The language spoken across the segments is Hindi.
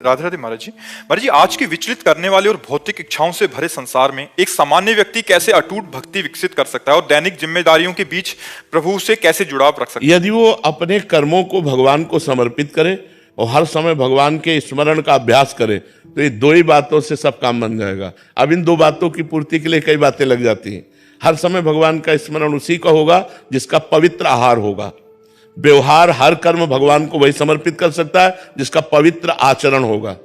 राधे राधे महाराज जी। महाराज जी, आज की विचलित करने वाले और भौतिक इच्छाओं से भरे संसार में एक सामान्य व्यक्ति कैसे अटूट भक्ति विकसित कर सकता है और दैनिक जिम्मेदारियों के बीच प्रभु से कैसे जुड़ाव रख सकता है? यदि वो अपने कर्मों को भगवान को समर्पित करे और हर समय भगवान के स्मरण का अभ्यास करे तो ये दो ही बातों से सब काम बन जाएगा। अब इन दो बातों की पूर्ति के लिए कई बातें लग जाती हैं। हर समय भगवान का स्मरण उसी का होगा जिसका पवित्र आहार होगा। व्यवहार हर कर्म भगवान को वही समर्पित कर सकता है जिसका पवित्र आचरण होगा।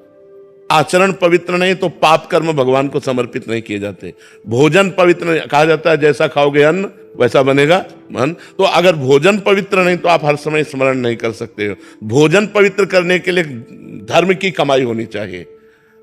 आचरण पवित्र नहीं तो पाप कर्म भगवान को समर्पित नहीं किए जाते। भोजन पवित्र नहीं, कहा जाता है जैसा खाओगे अन्न वैसा बनेगा मन। तो अगर भोजन पवित्र नहीं तो आप हर समय स्मरण नहीं कर सकते हो। भोजन पवित्र करने के लिए धर्म की कमाई होनी चाहिए।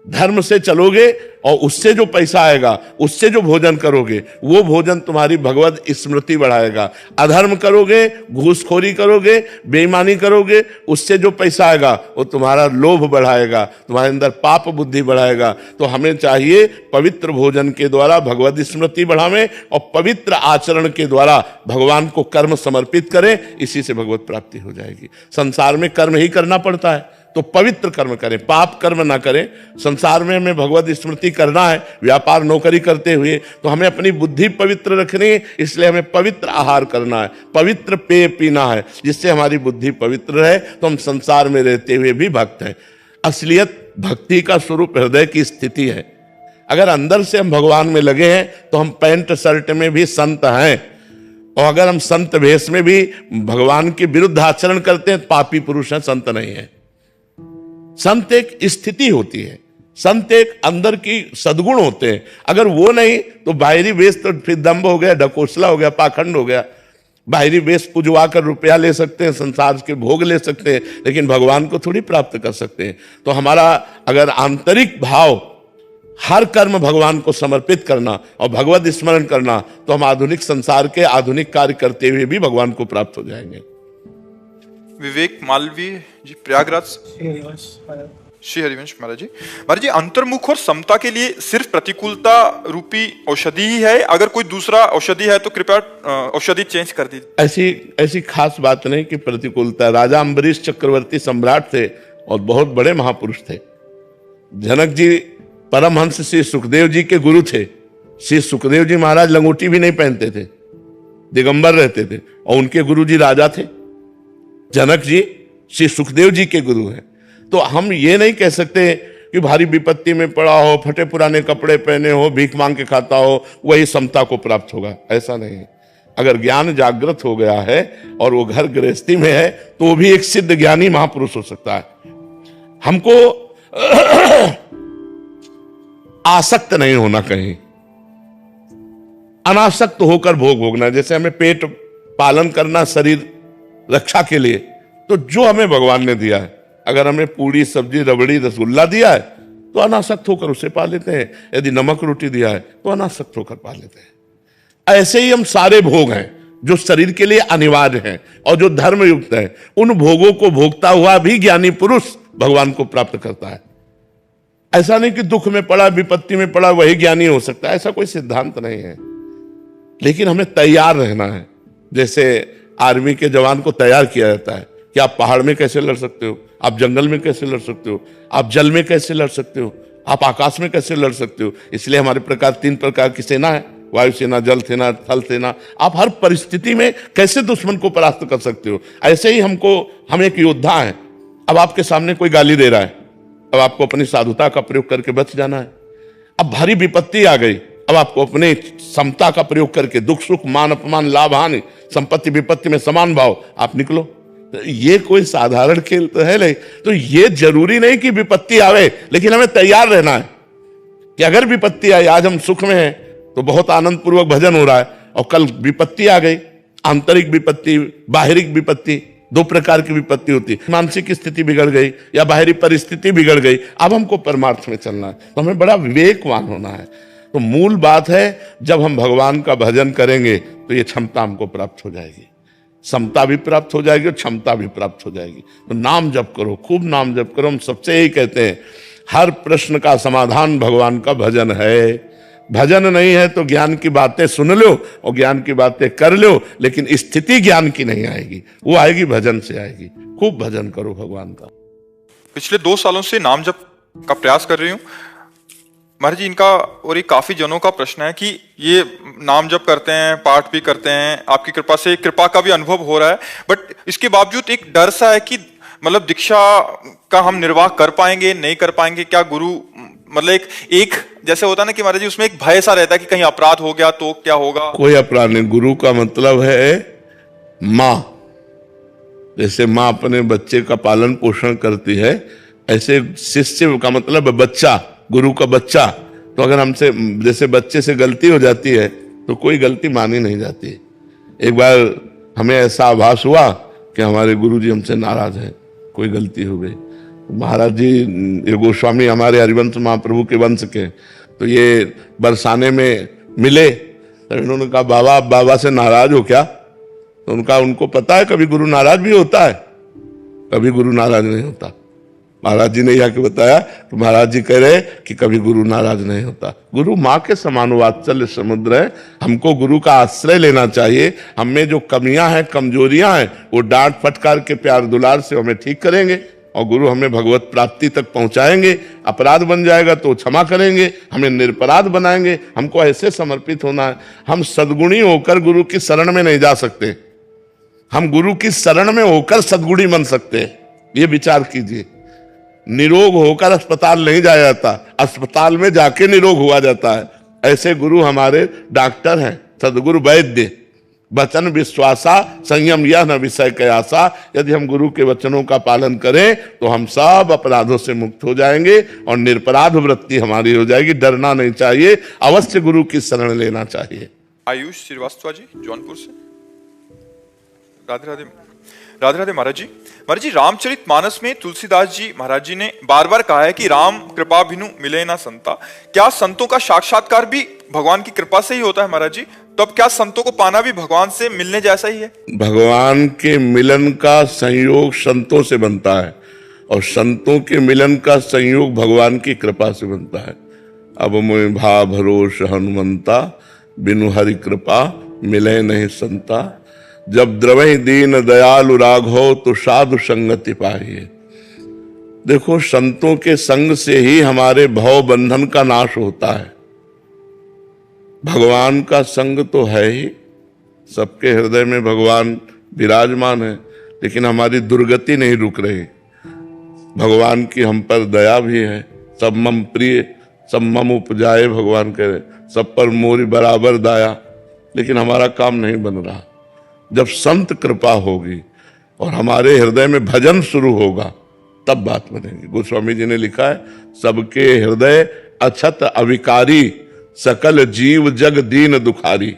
धर्म से चलोगे और उससे जो पैसा आएगा, उससे जो भोजन करोगे, वो भोजन तुम्हारी भगवत स्मृति बढ़ाएगा। अधर्म करोगे, घूसखोरी करोगे, बेईमानी करोगे, उससे जो पैसा आएगा वो तुम्हारा लोभ बढ़ाएगा, तुम्हारे अंदर पाप बुद्धि बढ़ाएगा। तो हमें चाहिए पवित्र भोजन के द्वारा भगवत स्मृति बढ़ावें और पवित्र आचरण के द्वारा भगवान को कर्म समर्पित करें। इसी से भगवत प्राप्ति हो जाएगी। संसार में कर्म ही करना पड़ता है तो पवित्र कर्म करें, पाप कर्म ना करें। संसार में हमें भगवत स्मृति करना है, व्यापार नौकरी करते हुए, तो हमें अपनी बुद्धि पवित्र रखनी है। इसलिए हमें पवित्र आहार करना है, पवित्र पेय पीना है, जिससे हमारी बुद्धि पवित्र रहे। तो हम संसार में रहते हुए भी भक्त हैं। असलियत भक्ति का स्वरूप हृदय की स्थिति है। अगर अंदर से हम भगवान में लगे हैं तो हम पैंट शर्ट में भी संत हैं, और अगर हम संत वेश में भी भगवान के विरुद्ध आचरण करते हैं पापी पुरुष हैं, संत नहीं है। संत एक स्थिति होती है, संत एक अंदर की सद्गुण होते हैं। अगर वो नहीं तो बाहरी वेश तो फिर दंभ हो गया, ढकोसला हो गया, पाखंड हो गया। बाहरी वेश पुजवा कर रुपया ले सकते हैं, संसार के भोग ले सकते हैं, लेकिन भगवान को थोड़ी प्राप्त कर सकते हैं। तो हमारा अगर आंतरिक भाव हर कर्म भगवान को समर्पित करना और भगवत स्मरण करना, तो हम आधुनिक संसार के आधुनिक कार्य करते हुए भी भगवान को प्राप्त हो जाएंगे। विवेक मालवीय जी, प्रयागराज। श्री हरिवंश महाराज जी। महाराज जी, अंतर्मुख और समता के लिए सिर्फ प्रतिकूलता रूपी औषधि ही है? अगर कोई दूसरा औषधि है तो कृपया औषधि चेंज कर दीजिए। ऐसी खास बात नहीं कि प्रतिकूलता। राजा अम्बरीश चक्रवर्ती सम्राट थे और बहुत बड़े महापुरुष थे। जनक जी परमहंस श्री सुखदेव जी के गुरु थे। श्री सुखदेव जी महाराज लंगोटी भी नहीं पहनते थे, दिगंबर रहते थे, और उनके गुरु जी राजा थे। जनक जी श्री सुखदेव जी के गुरु हैं। तो हम ये नहीं कह सकते कि भारी विपत्ति में पड़ा हो, फटे पुराने कपड़े पहने हो, भीख मांग के खाता हो, वही समता को प्राप्त होगा, ऐसा नहीं है। अगर ज्ञान जागृत हो गया है और वो घर गृहस्थी में है तो वो भी एक सिद्ध ज्ञानी महापुरुष हो सकता है। हमको आसक्त नहीं होना, कहीं अनासक्त होकर भोग भोगना। जैसे हमें पेट पालन करना शरीर रक्षा के लिए, तो जो हमें भगवान ने दिया है, अगर हमें पूरी सब्जी रबड़ी रसगुल्ला दिया है तो अनासक्त होकर उसे पा लेते हैं। यदि नमक रोटी दिया है तो अनासक्त होकर पा लेते हैं। ऐसे ही हम सारे भोग हैं जो शरीर के लिए अनिवार्य हैं और जो धर्म युक्त है, उन भोगों को भोगता हुआ भी ज्ञानी पुरुष भगवान को प्राप्त करता है। ऐसा नहीं कि दुख में पड़ा, विपत्ति में पड़ा वही ज्ञानी हो सकता है, ऐसा कोई सिद्धांत नहीं है। लेकिन हमें तैयार रहना है। जैसे आर्मी के जवान को तैयार किया जाता है कि आप पहाड़ में कैसे लड़ सकते हो, आप जंगल में कैसे लड़ सकते हो, आप जल में कैसे लड़ सकते हो, आप आकाश में कैसे लड़ सकते हो। इसलिए हमारे प्रकार 3 प्रकार की सेना है, वायुसेना, जल सेना, थल सेना। आप हर परिस्थिति में कैसे दुश्मन को परास्त कर सकते हो। ऐसे ही हम एक योद्धा हैं। अब आपके सामने कोई गाली दे रहा है, अब आपको अपनी साधुता का प्रयोग करके बच जाना है। अब भारी विपत्ति आ गई, अब आपको अपने समता का प्रयोग करके दुख सुख मान अपमान लाभ हानि संपत्ति विपत्ति में समान भाव आप निकलो। तो ये कोई साधारण खेल तो है नहीं। तो ये जरूरी नहीं कि विपत्ति आवे, लेकिन हमें तैयार रहना है कि अगर विपत्ति आई, आज हम सुख में हैं तो बहुत आनंद पूर्वक भजन हो रहा है, और कल विपत्ति आ गई, आंतरिक विपत्ति, बाहरी विपत्ति, 2 प्रकार की विपत्ति होती है। मानसिक स्थिति बिगड़ गई या बाहरी परिस्थिति बिगड़ गई, अब हमको परमार्थ में चलना है, तो हमें बड़ा विवेकवान होना है। तो मूल बात है, जब हम भगवान का भजन करेंगे तो ये क्षमता हमको प्राप्त हो जाएगी, समता भी प्राप्त हो जाएगी और क्षमता भी प्राप्त हो जाएगी। तो नाम जप करो, खूब नाम जप करो। हम सबसे यही कहते हैं, हर प्रश्न का समाधान भगवान का भजन है। भजन नहीं है तो ज्ञान की बातें सुन लो और ज्ञान की बातें कर लो, लेकिन स्थिति ज्ञान की नहीं आएगी, वो आएगी भजन से आएगी। खूब भजन करो भगवान का। पिछले 2 सालों से नाम जप का प्रयास कर रही हूँ महाराज जी। इनका और ये काफी जनों का प्रश्न है कि ये नाम जप करते हैं, पाठ भी करते हैं, आपकी कृपा से कृपा का भी अनुभव हो रहा है, बट इसके बावजूद एक डर सा है कि मतलब दीक्षा का हम निर्वाह कर पाएंगे नहीं कर पाएंगे, क्या गुरु मतलब एक जैसे होता है ना कि महाराज जी उसमें एक भय सा रहता है कि कहीं अपराध हो गया तो क्या होगा। कोई अपराध नहीं। गुरु का मतलब है माँ। जैसे माँ अपने बच्चे का पालन पोषण करती है, ऐसे शिष्य का मतलब है बच्चा, गुरु का बच्चा। तो अगर हमसे जैसे बच्चे से गलती हो जाती है तो कोई गलती मानी नहीं जाती। एक बार हमें ऐसा आभास हुआ कि हमारे गुरुजी हमसे नाराज हैं, कोई गलती हो गई। महाराज जी ये गोस्वामी हमारे हरिवंश महाप्रभु के वंश के, तो ये बरसाने में मिले, तो इन्होंने कहा बाबा आप बाबा से नाराज हो क्या? तो उनको पता है कभी गुरु नाराज भी होता है, कभी गुरु नाराज नहीं होता। महाराज जी ने यह के बताया तो महाराज जी कह रहे कि कभी गुरु नाराज नहीं होता। गुरु माँ के समान वात्सल्य समुद्र है, हमको गुरु का आश्रय लेना चाहिए। हमें जो कमियां हैं, कमजोरियां हैं, वो डांट फटकार के प्यार दुलार से हमें ठीक करेंगे और गुरु हमें भगवत प्राप्ति तक पहुंचाएंगे। अपराध बन जाएगा तो क्षमा करेंगे, हमें निरपराध बनाएंगे। हमको ऐसे समर्पित होना है। हम सद्गुणी होकर गुरु की शरण में नहीं जा सकते, हम गुरु की शरण में होकर सद्गुणी बन सकते हैं। ये विचार कीजिए। निरोग होकर अस्पताल नहीं जाया जाता, अस्पताल में जाके निरोग हुआ जाता है। ऐसे गुरु हमारे डॉक्टर हैं, सदगुरु वैद्य। वचन विश्वासा संयम यह न विषय कयासा। यदि हम गुरु के वचनों का पालन करें तो हम सब अपराधों से मुक्त हो जाएंगे और निरपराध वृत्ति हमारी हो जाएगी। डरना नहीं चाहिए, अवश्य गुरु की शरण लेना चाहिए। आयुष श्रीवास्तव जी जौनपुर से। राधे राधे। राधे राधे महाराज जी। महाराज जी रामचरित मानस में तुलसीदास जी महाराज जी ने बार बार कहा है कि राम कृपा बिनु मिले ना संता। क्या संतों का साक्षात्कार भी भगवान की कृपा से ही होता है महाराज जी? तो अब क्या संतों को पाना भी भगवान से मिलने जैसा ही है? भगवान के मिलन का संयोग संतों से बनता है और संतों के मिलन का संयोग भगवान की कृपा से बनता है। अब मोहि भा भरोस हनुमंता, बिनु हरि कृपा मिले नहीं संता। जब द्रवहि दीन दयालु राघव तो साधु संगति पाइए। देखो संतों के संग से ही हमारे भव बंधन का नाश होता है। भगवान का संग तो है ही, सबके हृदय में भगवान विराजमान है, लेकिन हमारी दुर्गति नहीं रुक रही। भगवान की हम पर दया भी है। सब मम प्रिय सब मम उपजाए, भगवान कह रहे सब पर मोरी बराबर दाया, लेकिन हमारा काम नहीं बन रहा। जब संत कृपा होगी और हमारे हृदय में भजन शुरू होगा तब बात बनेगी। गोस्वामी जी ने लिखा है सबके हृदय अछत अविकारी, सकल जीव जग दीन दुखारी।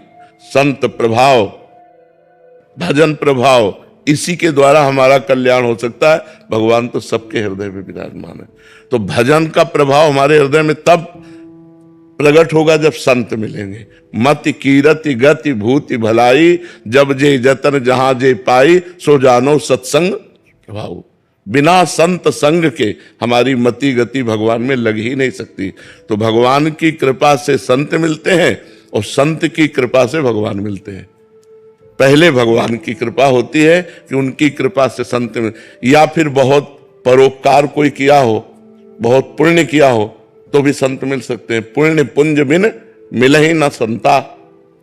संत प्रभाव, भजन प्रभाव, इसी के द्वारा हमारा कल्याण हो सकता है। भगवान तो सबके हृदय में विराजमान है। तो भजन का प्रभाव हमारे हृदय में तब प्रकट होगा जब संत मिलेंगे। मति कीरति गति भूति भलाई, जब जे जतन जहां जे पाई, सो जानो सत्संग भाव। बिना संत संग के हमारी मति गति भगवान में लग ही नहीं सकती। तो भगवान की कृपा से संत मिलते हैं और संत की कृपा से भगवान मिलते हैं। पहले भगवान की कृपा होती है कि उनकी कृपा से संत मिल, या फिर बहुत परोपकार कोई किया हो, बहुत पुण्य किया हो तो भी संत मिल सकते हैं। पुण्य पुंज बिन मिल ही न संता,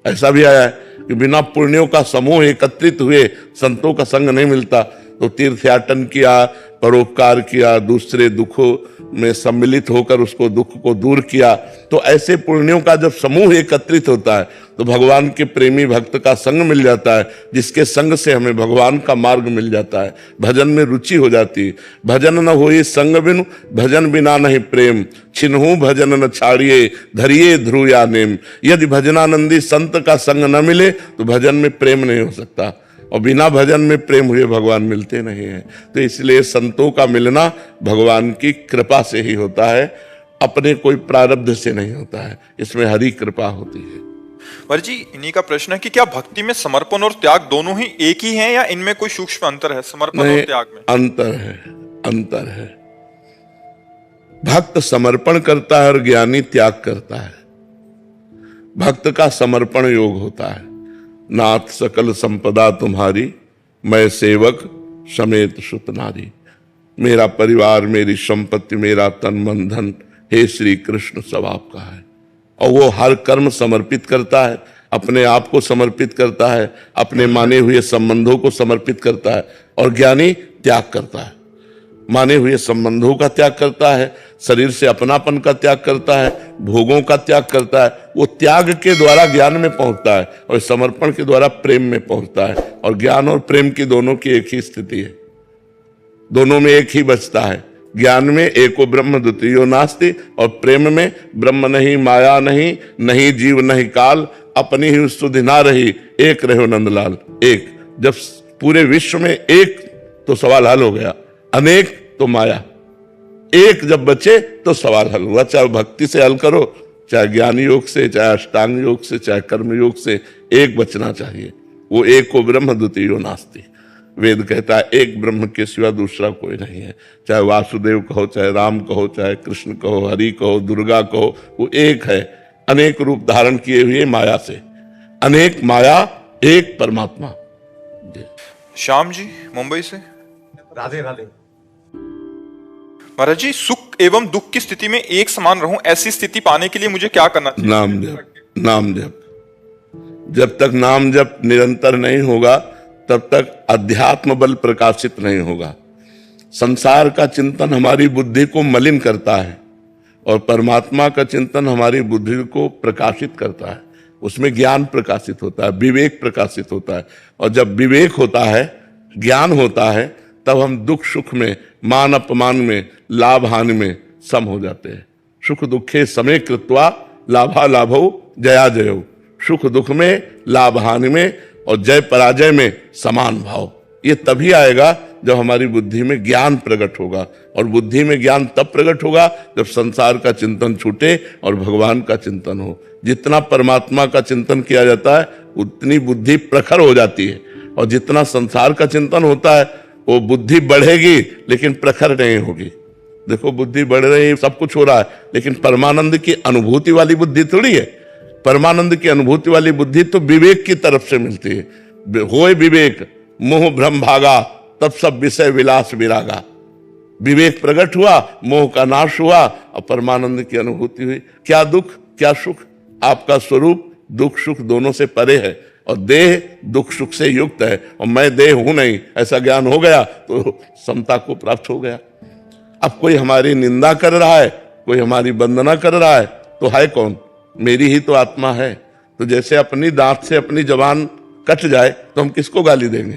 ऐसा भी आया है कि बिना पुण्यों का समूह एकत्रित हुए संतों का संग नहीं मिलता। तो तीर्थयाटन किया, परोपकार किया, दूसरे दुखों में सम्मिलित होकर उसको दुख को दूर किया, तो ऐसे पुण्यों का जब समूह एकत्रित होता है तो भगवान के प्रेमी भक्त का संग मिल जाता है, जिसके संग से हमें भगवान का मार्ग मिल जाता है। भजन में रुचि हो जाती है। भजन न होई संग बिनु, भजन बिना नहीं प्रेम, छिन्हु भजन न छाड़िए, धरिए ध्रुव या नेम। यदि भजनानंदी संत का संग न मिले तो भजन में प्रेम नहीं हो सकता, और बिना भजन में प्रेम हुए भगवान मिलते नहीं हैं। तो इसलिए संतों का मिलना भगवान की कृपा से ही होता है, अपने कोई प्रारब्ध से नहीं होता है। इसमें हरि कृपा होती है। वर जी इन्हीं का प्रश्न है कि क्या भक्ति में समर्पण और त्याग दोनों ही एक ही हैं या इनमें कोई सूक्ष्म अंतर है? समर्पण और त्याग में अंतर है, अंतर है। भक्त समर्पण करता है और ज्ञानी त्याग करता है। भक्त का समर्पण योग होता है। नाथ सकल संपदा तुम्हारी, मैं सेवक समेत सुत नारी। मेरा परिवार, मेरी संपत्ति, मेरा तन मन धन, हे श्री कृष्ण सब आपका है। और वो हर कर्म समर्पित करता है, अपने आप को समर्पित करता है, अपने माने हुए संबंधों को समर्पित करता है। और ज्ञानी त्याग करता है, माने हुए संबंधों का त्याग करता है, शरीर से अपनापन का त्याग करता है, भोगों का त्याग करता है। वो त्याग के द्वारा ज्ञान में पहुंचता है और समर्पण के द्वारा प्रेम में पहुंचता है। और ज्ञान और प्रेम की दोनों की एक ही स्थिति है, दोनों में एक ही बचता है। ज्ञान में एको ब्रह्म द्वितीयो नास्ति, और प्रेम में ब्रह्म नहीं, माया नहीं, नहीं जीव नहीं काल, अपनी ही सुधि ना रही, एक रहो नंदलाल। एक जब पूरे विश्व में एक, तो सवाल हल हो गया। अनेक तो माया, एक जब बचे तो सवाल हल हुआ। चाहे भक्ति से हल करो, चाहे ज्ञान योग से, चाहे अष्टांग योग से, चाहे कर्म योग से, एक बचना चाहिए। वो एक को ब्रह्म द्वितीयो नास्ति। वेद कहता है एक ब्रह्म के सिवा दूसरा कोई नहीं है। चाहे वासुदेव कहो, चाहे राम कहो, चाहे कृष्ण कहो, हरि कहो, दुर्गा कहो, वो एक है। अनेक रूप धारण किए हुए माया से, अनेक माया एक परमात्मा। श्याम जी मुंबई से। राधे राधे। महाराज जी, सुख एवं दुख की स्थिति में एक समान रहूं, ऐसी स्थिति पाने के लिए मुझे क्या करना चाहिए? नाम जप, नाम जप। जब तक नाम जप निरंतर नहीं होगा, तब तक अध्यात्म बल प्रकाशित नहीं होगा। संसार का चिंतन हमारी बुद्धि को मलिन करता है और परमात्मा का चिंतन हमारी बुद्धि को प्रकाशित करता है। उसमें ज्ञान प्रकाशित होता है, विवेक प्रकाशित होता है। और जब विवेक होता है, ज्ञान होता है, तब हम दुख सुख में, मान अपमान में, लाभ हानि में सम हो जाते हैं। सुख दुखे समे कृत्वा लाभा लाभो जया जयो। सुख दुख में, लाभ हानि में और जय पराजय में समान भाव। ये तभी आएगा जब हमारी बुद्धि में ज्ञान प्रकट होगा। और बुद्धि में ज्ञान तब प्रकट होगा जब संसार का चिंतन छूटे और भगवान का चिंतन हो। जितना परमात्मा का चिंतन किया जाता है, उतनी बुद्धि प्रखर हो जाती है। और जितना संसार का चिंतन होता है, वो बुद्धि बढ़ेगी लेकिन प्रखर नहीं होगी। देखो, बुद्धि बढ़ रही है, सब कुछ हो रहा है, लेकिन परमानंद की अनुभूति वाली बुद्धि थोड़ी है। परमानंद की अनुभूति वाली बुद्धि तो विवेक की तरफ से मिलती है। होए विवेक मोह भ्रम भागा, तब सब विषय विलास विरागा। विवेक प्रकट हुआ, मोह का नाश हुआ और परमानंद की अनुभूति हुई। क्या दुख क्या सुख, आपका स्वरूप दुख सुख दोनों से परे है और देह दुख सुख से युक्त है। और मैं देह हूं नहीं, ऐसा ज्ञान हो गया तो समता को प्राप्त हो गया। अब कोई हमारी निंदा कर रहा है, कोई हमारी वंदना कर रहा है, तो है कौन? मेरी ही तो आत्मा है। तो जैसे अपनी दांत से अपनी जबान कट जाए तो हम किसको गाली देंगे?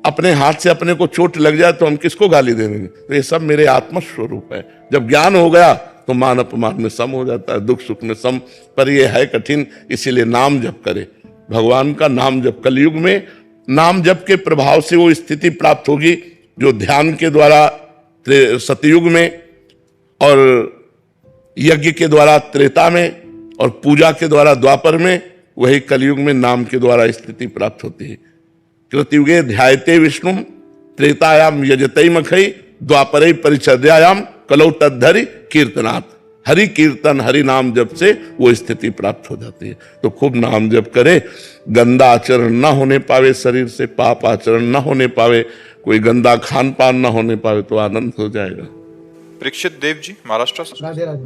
अपने हाथ से अपने को चोट लग जाए तो हम किसको गाली देंगे? तो ये सब मेरे आत्म स्वरूप है। जब ज्ञान हो गया तो मान अपमान में सम हो जाता है, दुख सुख में सम। पर ये है कठिन, इसीलिए नाम जप करे, भगवान का नाम जप। कलयुग में नाम जप के प्रभाव से वो स्थिति प्राप्त होगी जो ध्यान के द्वारा सतयुग में, और यज्ञ के द्वारा त्रेता में, और पूजा के द्वारा द्वापर में, वही कलयुग में नाम के द्वारा स्थिति प्राप्त होती है। कृतयुगे ध्यायते विष्णु, त्रेतायाम यजते मखई, द्वापरे परिचर्यायाम कलौ तद्धरि कीर्तनात्। हरि कीर्तन, हरि नाम जप से वो स्थिति प्राप्त हो जाती है। तो खूब नाम जप करे, गंदा आचरण ना होने पावे शरीर से, पाप आचरण ना होने पावे, कोई गंदा खान पान ना होने पावे, तो आनंद हो जाएगा। परीक्षित देव जी महाराष्ट्र से। राधे राधे।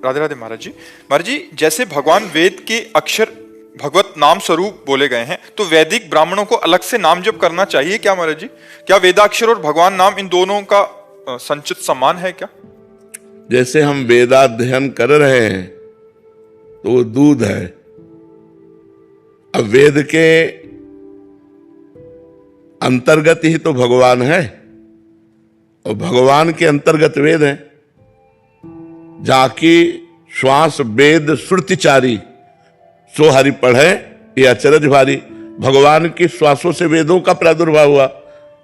राधे राधे महाराज जी। महाराज जी, जैसे भगवान वेद के अक्षर भगवत नाम स्वरूप बोले गए हैं, तो वैदिक ब्राह्मणों को अलग से नाम जप करना चाहिए क्या महाराज जी? क्या वेदाक्षर और भगवान नाम, इन दोनों का संचित सम्मान है क्या? जैसे हम वेदाध्ययन कर रहे हैं तो वो दूध है। अब वेद के अंतर्गत ही तो भगवान है और भगवान के अंतर्गत वेद है। जाकी श्वास वेद श्रुतिचारी, सो हरि पढ़े ये अचरज भारी। भगवान की श्वासों से वेदों का प्रादुर्भाव हुआ।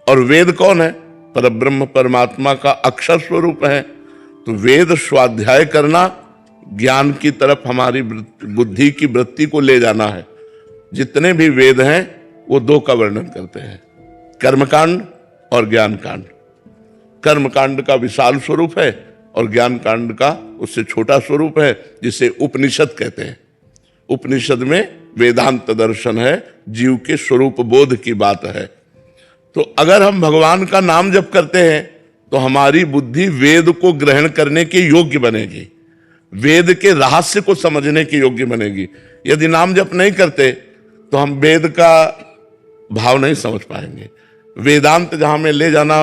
और वेद कौन है? परब्रह्म परमात्मा का अक्षर स्वरूप है। तो वेद स्वाध्याय करना, ज्ञान की तरफ हमारी बुद्धि की वृत्ति को ले जाना है। जितने भी वेद हैं वो दो का वर्णन करते हैं, कर्मकांड और ज्ञान कांड। कर्मकांड का विशाल स्वरूप है और ज्ञान कांड का उससे छोटा स्वरूप है, जिसे उपनिषद कहते हैं। उपनिषद में वेदांत दर्शन है, जीव के स्वरूप बोध की बात है। तो अगर हम भगवान का नाम जप करते हैं तो हमारी बुद्धि वेद को ग्रहण करने के योग्य बनेगी, वेद के रहस्य को समझने के योग्य बनेगी। यदि नाम जप नहीं करते तो हम वेद का भाव नहीं समझ पाएंगे, वेदांत जहां में ले जाना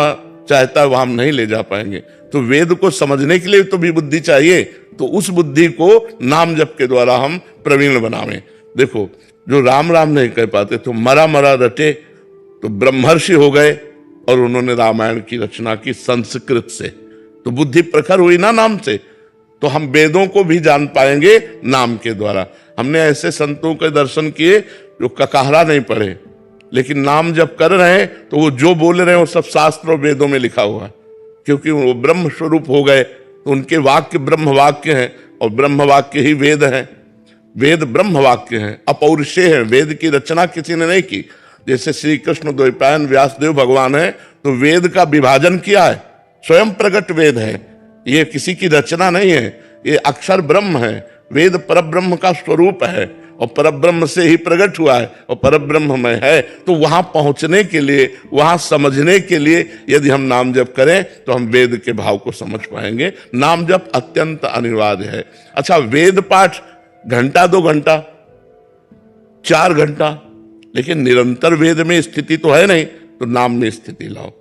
चाहता है वहां हम नहीं ले जा पाएंगे। तो वेद को समझने के लिए तो भी बुद्धि चाहिए, तो उस बुद्धि को नाम जप के द्वारा हम प्रवीण बनावें। देखो, जो राम राम नहीं कह पाते तो मरा मरा रटे तो ब्रह्मर्षि हो गए और उन्होंने रामायण की रचना की संस्कृत से, तो बुद्धि प्रखर हुई ना नाम से। तो हम वेदों को भी जान पाएंगे नाम के द्वारा। हमने ऐसे संतों के दर्शन किए जो ककाहरा नहीं पढ़े, लेकिन नाम जब कर रहे हैं तो वो जो बोल रहे हैं वो सब शास्त्र और वेदों में लिखा हुआ है, क्योंकि वो ब्रह्म स्वरूप हो गए। तो उनके वाक्य ब्रह्म वाक्य हैं और ब्रह्म वाक्य ही वेद हैं। वेद ब्रह्म वाक्य हैं, अपौरुषेय हैं, वेद की रचना किसी ने नहीं की। जैसे श्री कृष्ण द्वैपायन व्यासदेव भगवान है तो वेद का विभाजन किया है, स्वयं प्रकट वेद है, ये किसी की रचना नहीं है, ये अक्षर ब्रह्म है। वेद परब्रह्म का स्वरूप है और परब्रह्म से ही प्रकट हुआ है और परब्रह्म में है। तो वहां पहुंचने के लिए, वहां समझने के लिए यदि हम नाम जप करें तो हम वेद के भाव को समझ पाएंगे। नाम जप अत्यंत अनिवार्य है। अच्छा, वेद पाठ घंटा 2 घंटा 4 घंटा, लेकिन निरंतर वेद में स्थिति तो है नहीं, तो नाम में स्थिति लाओ।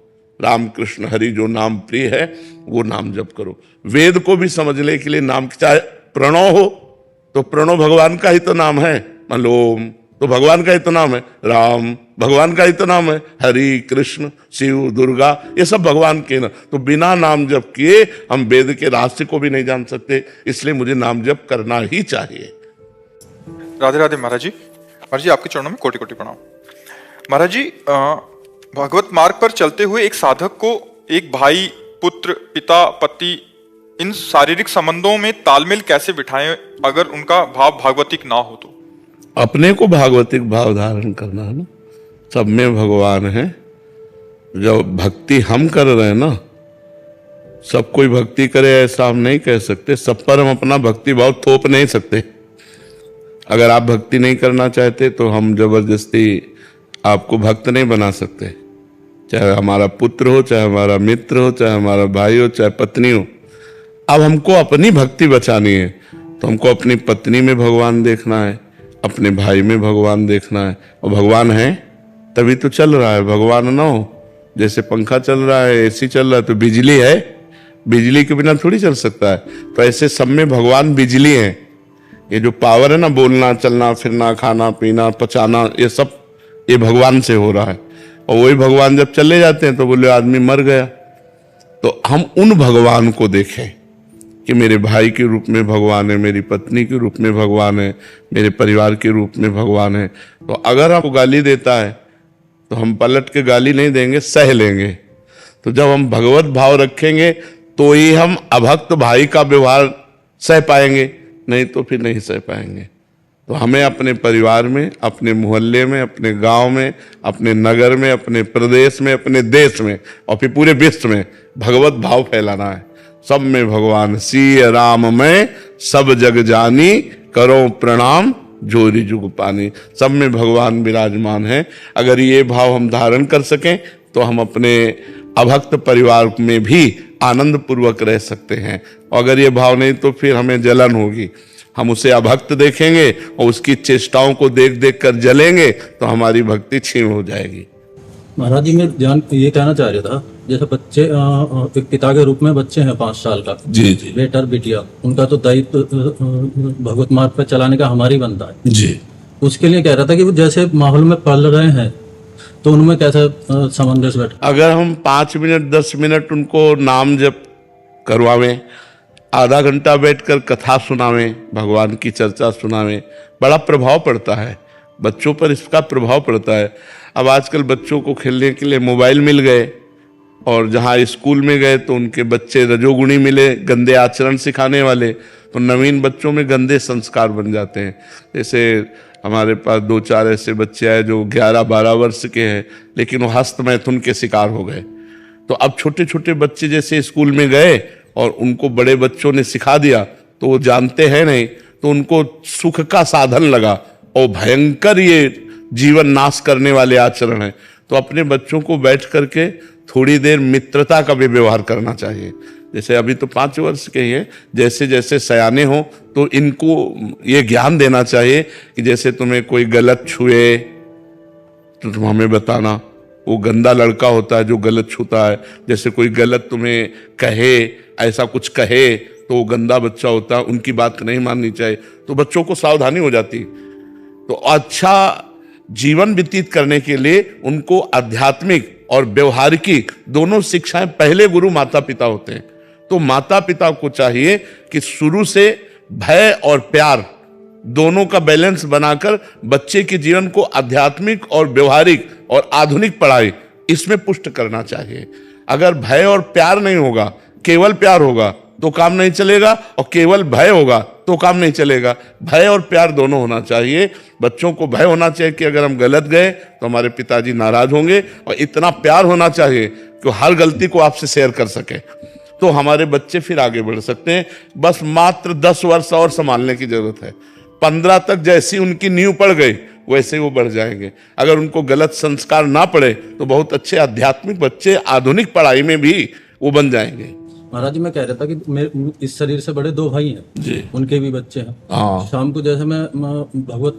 राम कृष्ण हरि जो नाम प्रिय है वो नाम जप करो। वेद को भी समझने के लिए नाम, चाहे प्रणव हो तो प्रणव भगवान का ही तो नाम है, मान लो ओम तो भगवान का ही तो नाम है, राम भगवान का ही तो नाम है, हरि कृष्ण शिव दुर्गा ये सब भगवान के ना। तो बिना नाम जप किए हम वेद के रहस्य को भी नहीं जान सकते, इसलिए मुझे नाम जप करना ही चाहिए। राधे राधे महाराज जी। महाराज जी, आपके चरणों में कोटि कोटि प्रणाम। महाराज जी, भगवत मार्ग पर चलते हुए एक साधक को एक भाई, पुत्र, पिता, पति, इन शारीरिक संबंधों में तालमेल कैसे बिठाएं अगर उनका भाव भागवतिक ना हो तो? अपने को भागवतिक भाव धारण करना है ना, सब में भगवान है। जब भक्ति हम कर रहे हैं ना, सब कोई भक्ति करे ऐसा हम नहीं कह सकते, सब पर हम अपना भक्ति भाव थोप नहीं सकते। अगर आप भक्ति नहीं करना चाहते तो हम जबरदस्ती आपको भक्त नहीं बना सकते, चाहे हमारा पुत्र हो, चाहे हमारा मित्र हो, चाहे हमारा भाई हो, चाहे पत्नी हो। अब हमको अपनी भक्ति बचानी है तो हमको अपनी पत्नी में भगवान देखना है, अपने भाई में भगवान देखना है। और भगवान है तभी तो चल रहा है, भगवान ना हो, जैसे पंखा चल रहा है, एसी चल रहा है, तो बिजली है, बिजली के बिना थोड़ी चल सकता है। तो ऐसे सब में भगवान बिजली है। ये जो पावर है ना, बोलना, चलना, फिरना, खाना पीना, पचाना, ये सब ये भगवान से हो रहा है। और वही भगवान जब चले जाते हैं तो बोले आदमी मर गया। तो हम उन भगवान को देखें कि मेरे भाई के रूप में भगवान है, मेरी पत्नी के रूप में भगवान है, मेरे परिवार के रूप में भगवान है। तो अगर आपको गाली देता है तो हम पलट के गाली नहीं देंगे, सह लेंगे। तो जब हम भगवत भाव रखेंगे तो ही हम अभक्त भाई का व्यवहार सह पाएंगे, नहीं तो फिर नहीं सह पाएंगे। तो हमें अपने परिवार में, अपने मोहल्ले में, अपने गांव में, अपने नगर में, अपने प्रदेश में, अपने देश में और फिर पूरे विश्व में भगवत भाव फैलाना है। सब में भगवान, सिय राम में सब जग जानी, करो प्रणाम जोरी जुग पानी। सब में भगवान विराजमान है। अगर ये भाव हम धारण कर सकें तो हम अपने अभक्त परिवार में भी आनंद पूर्वक रह सकते हैं। और अगर ये भाव नहीं तो फिर हमें जलन होगी, हम उसे अभक्त देखेंगे और उसकी चेष्टाओं को देख देख कर जलेंगे तो हमारी भक्ति क्षीण हो जाएगी। महाराज जी, मैं ये कहना चाह रहा था, जैसे बच्चे एक पिता के रूप में बच्चे हैं 5 साल का, जी जी बेटा बिटिया, उनका तो दायित्व भगवत मार्ग पर चलाने का हमारी बनता है जी। उसके लिए कह रहा था कि वो जैसे माहौल में पल रहे हैं तो उनमें कैसा सामंजस्य बैठा? अगर हम 5 मिनट 10 मिनट उनको नाम जप करवावें, आधा घंटा बैठकर कथा सुनावें, भगवान की चर्चा सुनावें, बड़ा प्रभाव पड़ता है बच्चों पर, इसका प्रभाव पड़ता है। अब आजकल बच्चों को खेलने के लिए मोबाइल मिल गए और जहाँ स्कूल में गए तो उनके बच्चे रजोगुणी मिले, गंदे आचरण सिखाने वाले, तो नवीन बच्चों में गंदे संस्कार बन जाते हैं। जैसे हमारे पास 2-4 ऐसे बच्चे आए जो 11-12 वर्ष के हैं, लेकिन वो हस्त मैथुन के शिकार हो गए। तो अब छोटे छोटे बच्चे जैसे स्कूल में गए और उनको बड़े बच्चों ने सिखा दिया तो वो जानते हैं नहीं, तो उनको सुख का साधन लगा और भयंकर ये जीवन नाश करने वाले आचरण है। तो अपने बच्चों को बैठ करके थोड़ी देर मित्रता का भी व्यवहार करना चाहिए। जैसे अभी तो 5 वर्ष के ही है, जैसे जैसे सयाने हो तो इनको ये ज्ञान देना चाहिए कि जैसे तुम्हें कोई गलत छुए तो तुम हमें बताना। वो गंदा लड़का होता है जो गलत छूता है। जैसे कोई गलत तुम्हें कहे, ऐसा कुछ कहे, तो वो गंदा बच्चा होता है, उनकी बात नहीं माननी चाहिए। तो बच्चों को सावधानी हो जाती। तो अच्छा जीवन व्यतीत करने के लिए उनको आध्यात्मिक और व्यवहारिक दोनों शिक्षाएं, पहले गुरु माता पिता होते हैं। तो माता पिता को चाहिए कि शुरू से भय और प्यार दोनों का बैलेंस बनाकर बच्चे के जीवन को आध्यात्मिक और व्यवहारिक और आधुनिक पढ़ाई इसमें पुष्ट करना चाहिए। अगर भय और प्यार नहीं होगा, केवल प्यार होगा तो काम नहीं चलेगा, और केवल भय होगा तो काम नहीं चलेगा। भय और प्यार दोनों होना चाहिए। बच्चों को भय होना चाहिए कि अगर हम गलत गए तो हमारे पिताजी नाराज होंगे, और इतना प्यार होना चाहिए कि हर गलती को आपसे शेयर कर सके, तो हमारे बच्चे फिर आगे बढ़ सकते हैं। बस मात्र 10 वर्ष और संभालने की जरूरत है। 15 तक जैसी उनकी नींव पड़ गई वैसे वो बढ़ जाएंगे। अगर उनको गलत संस्कार ना पड़े तो बहुत अच्छे आध्यात्मिक बच्चे आधुनिक पढ़ाई में भी वो बन जाएंगे। महाराज जी मैं कह रहा था कि इस शरीर से बड़े 2 भाई हैं जी, उनके भी बच्चे हैं। हाँ, शाम को जैसे मैं भगवत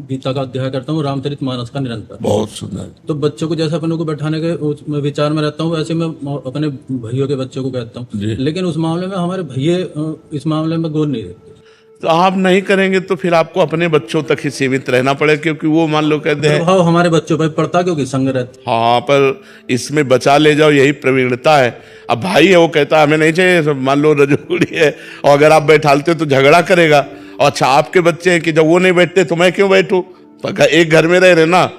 गीता का अध्याय करता हूँ, रामचरित मानस का निरंतर। बहुत सुंदर। तो बच्चों को जैसे अपने को बैठाने के विचार में रहता हूँ, वैसे मैं अपने भैयों के बच्चों को कहता हूँ। लेकिन उस मामले में हमारे भैये इस मामले में गोल नहीं देते। तो आप नहीं करेंगे तो फिर आपको अपने बच्चों तक ही सीमित रहना पड़ेगा, क्योंकि वो मान लो कहते हैं प्रभाव हमारे बच्चों पर पड़ता, क्योंकि संग रहते। हाँ, पर इसमें बचा ले जाओ, यही प्रवीणता है। अब भाई है, वो कहता है हमें नहीं चाहिए, मान लो रजोगुड़ी है, और अगर आप बैठालते हो तो झगड़ा करेगा। और अच्छा आपके बच्चे हैं कि जब वो नहीं बैठते तो मैं क्यों बैठूं, एक घर में रह रहे ना।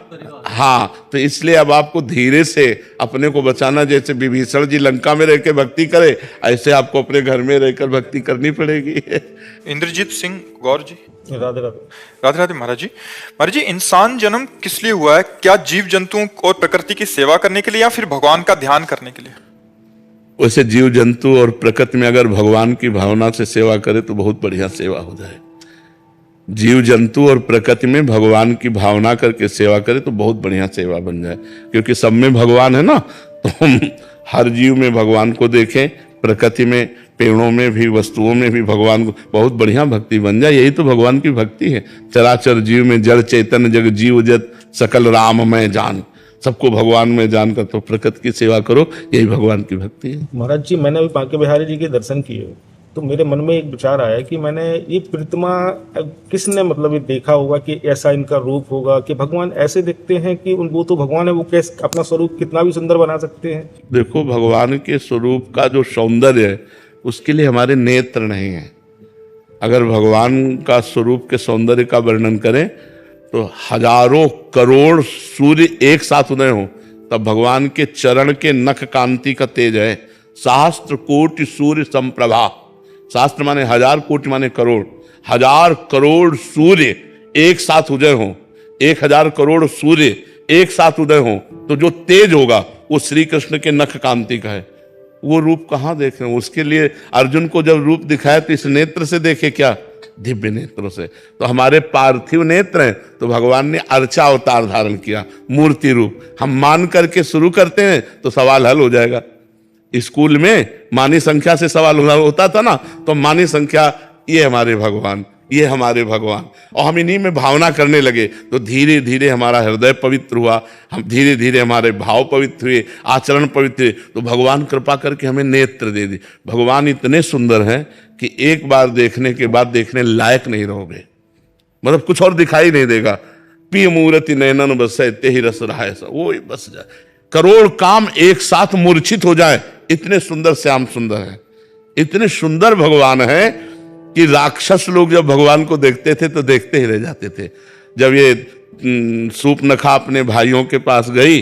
हाँ, तो इसलिए अब आपको धीरे से अपने को बचाना। जैसे विभीषण जी लंका में रह के भक्ति करे, ऐसे आपको अपने घर में रहकर भक्ति करनी पड़ेगी। इंद्रजीत सिंह गौर जी। राधे राधे। राधे राधे महाराज जी। महाराज जी, इंसान जन्म किस लिए हुआ है? क्या जीव जंतुओं और प्रकृति की सेवा करने के लिए, या फिर भगवान का ध्यान करने के लिए? वैसे जीव जंतु और प्रकृति में अगर भगवान की भावना से सेवा करे तो बहुत बढ़िया सेवा हो जाए। जीव जंतु और प्रकृति में भगवान की भावना करके सेवा करे तो बहुत बढ़िया सेवा बन जाए, क्योंकि सब में भगवान है ना। तो हम हर जीव में भगवान को देखें, प्रकृति में, पेड़ों में भी, वस्तुओं में भी भगवान को, बहुत बढ़िया भक्ति बन जाए। यही तो भगवान की भक्ति है। चराचर जीव में जड़ चैतन्य जग जीव जत सकल राम में जान, सबको भगवान में जानकर तो प्रकृति की सेवा करो, यही भगवान की भक्ति है। महाराज जी, मैंने अभी बांके बिहारी जी के दर्शन किए तो मेरे मन में एक विचार आया कि मैंने ये प्रतिमा किसने मतलब ये देखा होगा कि ऐसा इनका रूप होगा कि भगवान ऐसे दिखते हैं कि वो तो भगवान है, वो कैसे अपना स्वरूप कितना भी सुंदर बना सकते हैं। देखो, भगवान के स्वरूप का जो सौंदर्य है उसके लिए हमारे नेत्र नहीं है। अगर भगवान का स्वरूप के सौंदर्य का वर्णन करें तो हजारों करोड़ सूर्य एक साथ उदय हो तब भगवान के चरण के नख कांति का तेज है। सहस्त्र कोटि सूर्य संप्रभा, शास्त्र माने 1000 कोटि माने करोड़, 1000 करोड़ सूर्य एक साथ उदय हो, 1000 करोड़ सूर्य एक साथ उदय हो तो जो तेज होगा वो श्री कृष्ण के नख कांति का है। वो रूप कहाँ देख रहे हैं? उसके लिए अर्जुन को जब रूप दिखाया तो इस नेत्र से देखे क्या? दिव्य नेत्रों से। तो हमारे पार्थिव नेत्र हैं तो भगवान ने अर्चा अवतार धारण किया, मूर्ति रूप। हम मान करके शुरू करते हैं तो सवाल हल हो जाएगा। स्कूल में मानी संख्या से सवाल होता था ना, तो मानी संख्या ये हमारे भगवान, ये हमारे भगवान, और हम इन्हीं में भावना करने लगे तो धीरे धीरे हमारा हृदय पवित्र हुआ, हम धीरे धीरे हमारे भाव पवित्र हुए, आचरण पवित्र हुए, तो भगवान कृपा करके हमें नेत्र दे दी। भगवान इतने सुंदर हैं कि एक बार देखने के बाद देखने लायक नहीं रहोगे, मतलब कुछ और दिखाई नहीं देगा। पी मूर्ति नयनन बसे ते ही रस रहा है, वो बस जाए, करोड़ काम एक साथ मूर्छित हो जाए, इतने सुंदर श्याम सुंदर है, इतने सुंदर भगवान है कि राक्षस लोग जब भगवान को देखते थे तो देखते ही रह जाते थे। जब ये सूपनखा अपने भाइयों के पास गई,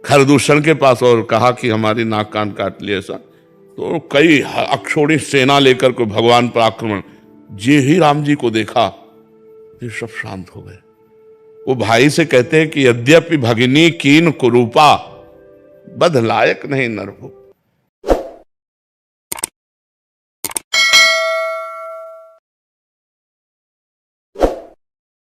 खरदूषण के पास, और कहा कि हमारी नाक कान काट लिए ऐसा, तो कई अक्षोणी सेना लेकर को भगवान पर आक्रमण। जे ही राम जी को देखा ये सब शांत हो गए। वो भाई से कहते हैं कि यद्यपि भगिनी कीन कुरूपा बध लायक नहीं नर हो।